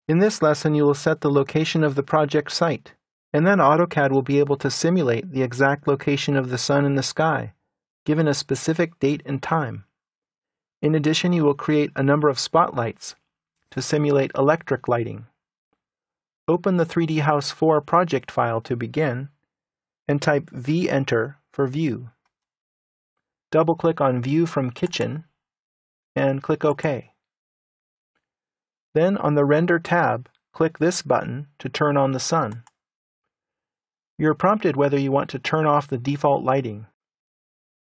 In this lesson, you will set the location of the project site, and then AutoCAD will be able to simulate the exact location of the sun in the sky, given a specific date and time. In addition, you will create a number of spotlights to simulate electric lighting. Open the 3D House 4 project file to begin, and type V-Enter for View. Double-click on View from Kitchen, and click OK. Then on the Render tab, click this button to turn on the sun. You're prompted whether you want to turn off the default lighting.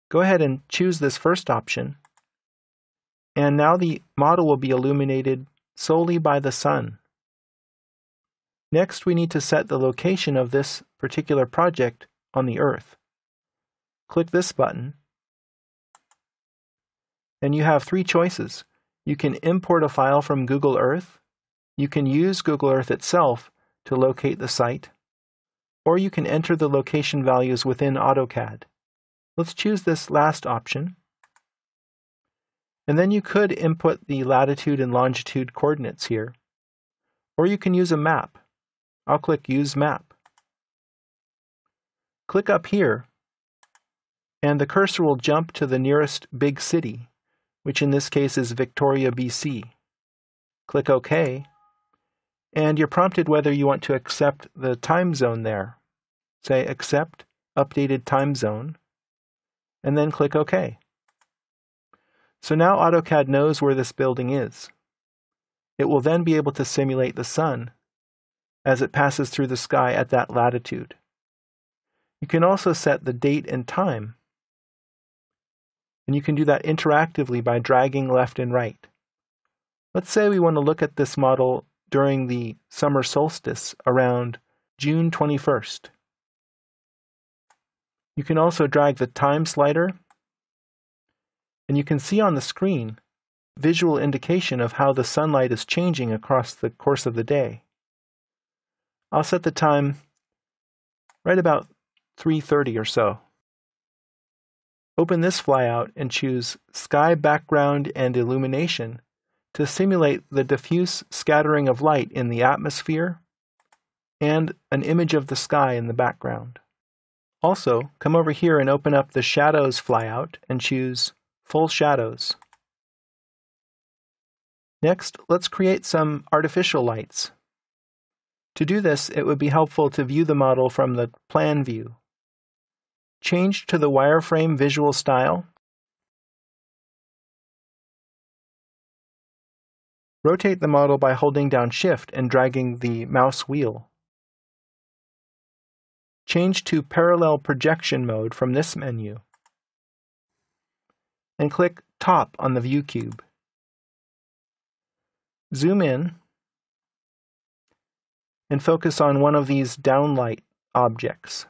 Go ahead and choose this first option, and now the model will be illuminated solely by the sun. Next, we need to set the location of this particular project on the Earth. Click this button, and you have three choices. You can import a file from Google Earth, you can use Google Earth itself to locate the site, or you can enter the location values within AutoCAD. Let's choose this last option. And then you could input the latitude and longitude coordinates here, or you can use a map. I'll click Use Map. Click up here, and the cursor will jump to the nearest big city, which in this case is Victoria, BC. Click OK, and you're prompted whether you want to accept the time zone there. Say Accept Updated Time Zone, and then click OK. So now AutoCAD knows where this building is. It will then be able to simulate the sun as it passes through the sky at that latitude. You can also set the date and time, and you can do that interactively by dragging left and right. Let's say we want to look at this model during the summer solstice around June 21st. You can also drag the time slider, and you can see on the screen visual indication of how the sunlight is changing across the course of the day. I'll set the time right about 3:30 or so. Open this flyout and choose Sky Background and Illumination to simulate the diffuse scattering of light in the atmosphere and an image of the sky in the background. Also, come over here and open up the Shadows flyout and choose Full Shadows. Next, let's create some artificial lights. To do this, it would be helpful to view the model from the Plan view. Change to the wireframe visual style. Rotate the model by holding down Shift and dragging the mouse wheel. Change to parallel projection mode from this menu, and click Top on the view cube. Zoom in and focus on one of these downlight objects.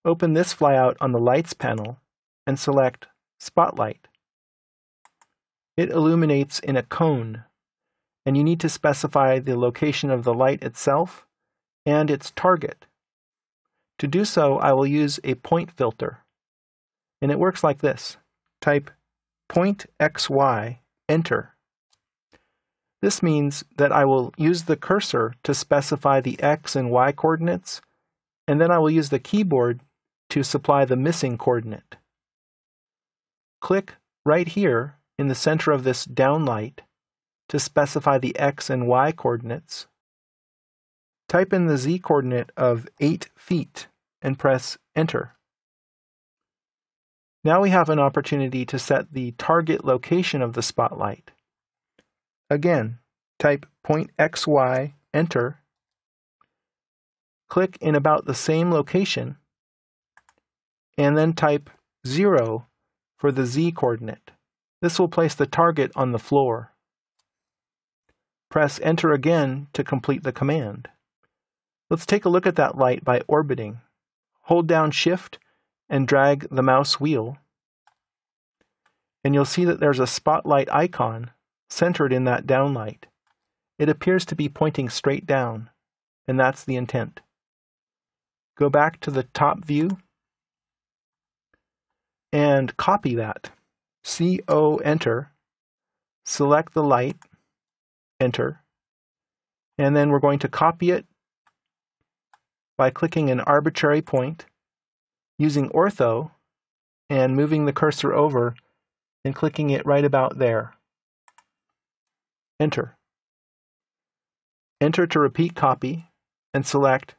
Open this flyout on the Lights panel and select Spotlight. It illuminates in a cone, and you need to specify the location of the light itself and its target. To do so, I will use a point filter, and it works like this. Type point XY, enter. This means that I will use the cursor to specify the X and Y coordinates, and then I will use the keyboard to supply the missing coordinate. Click right here in the center of this downlight to specify the X and Y coordinates. Type in the Z coordinate of 8 feet and press Enter. Now we have an opportunity to set the target location of the spotlight. Again, type point XY, enter. Click in about the same location, and then type 0 for the Z coordinate. This will place the target on the floor. Press Enter again to complete the command. Let's take a look at that light by orbiting. Hold down Shift and drag the mouse wheel, and you'll see that there's a spotlight icon centered in that downlight. It appears to be pointing straight down, and that's the intent. Go back to the top view and copy that. CO, enter, select the light, enter. And then we're going to copy it by clicking an arbitrary point, using ortho, and moving the cursor over and clicking it right about there. Enter. Enter to repeat copy and select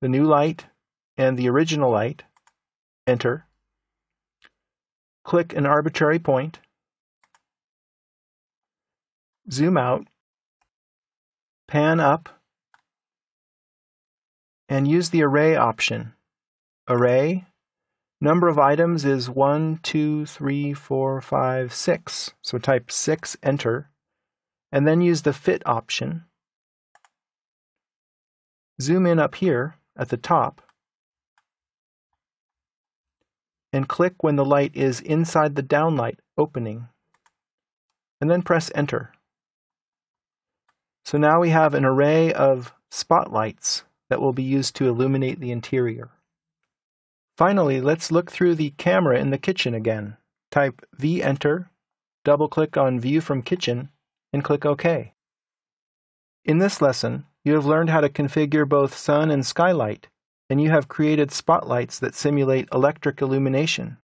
the new light and the original light. Enter. Click an arbitrary point. Zoom out. Pan up. And use the array option. Array. Number of items is 1, 2, 3, 4, 5, 6. So type 6, enter. And then use the fit option. Zoom in up here at the top and click when the light is inside the downlight opening, and then press enter. So now we have an array of spotlights that will be used to illuminate the interior. Finally, let's look through the camera in the kitchen again. Type V-enter, double-click on View from Kitchen, and click OK. In this lesson, you have learned how to configure both sun and skylight, and you have created spotlights that simulate electric illumination.